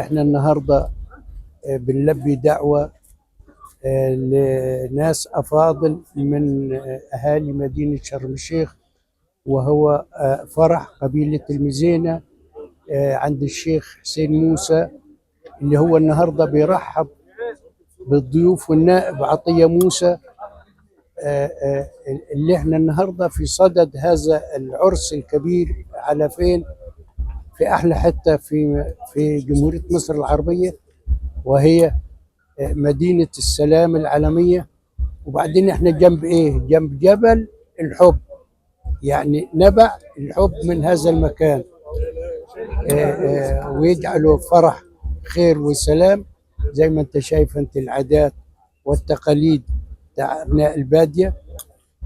احنا النهارده بنلبي دعوة لناس أفاضل من أهالي مدينة شرم الشيخ، وهو فرح قبيلة المزينة عند الشيخ حسين موسى، اللي هو النهارده بيرحب بالضيوف والنائب عطية موسى، اللي احنا النهارده في صدد هذا العرس الكبير على فين؟ في أحلى حتة في جمهورية مصر العربية، وهي مدينة السلام العالمية. وبعدين احنا جنب ايه؟ جنب جبل الحب، يعني نبع الحب من هذا المكان، ويجعله فرح خير وسلام. زي ما انت شايف انت العادات والتقاليد بتاع ابناء البادية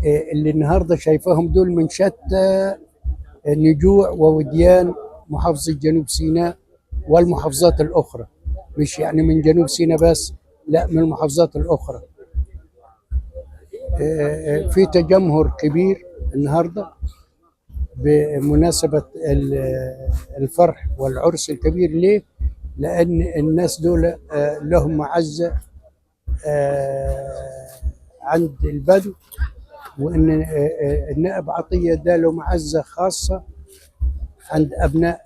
اللي النهارده شايفاهم دول من شتى نجوع ووديان محافظة جنوب سيناء والمحافظات الأخرى، مش يعني من جنوب سيناء بس، لا، من المحافظات الأخرى. في تجمهر كبير النهارده بمناسبة الفرح والعرس الكبير. ليه؟ لأن الناس دول لهم معزة عند البدو، وإن النائب عطية ده له معزة خاصة عند أبناء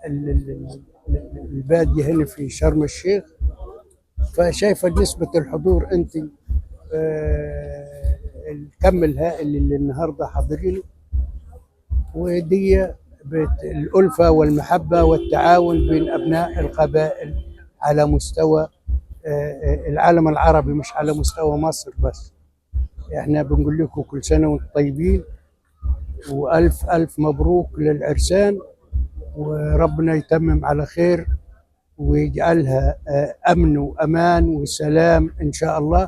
البادية هنا في شرم الشيخ. فشايفة نسبة الحضور أنت، الكم الهائل اللي النهارده حاضرينه، ودي الألفة والمحبة والتعاون بين أبناء القبائل على مستوى العالم العربي، مش على مستوى مصر بس. احنا بنقول لكم كل سنة وانتم طيبين، وألف ألف مبروك للعرسان، وربنا يتمم على خير ويجعلها أمن وأمان وسلام إن شاء الله.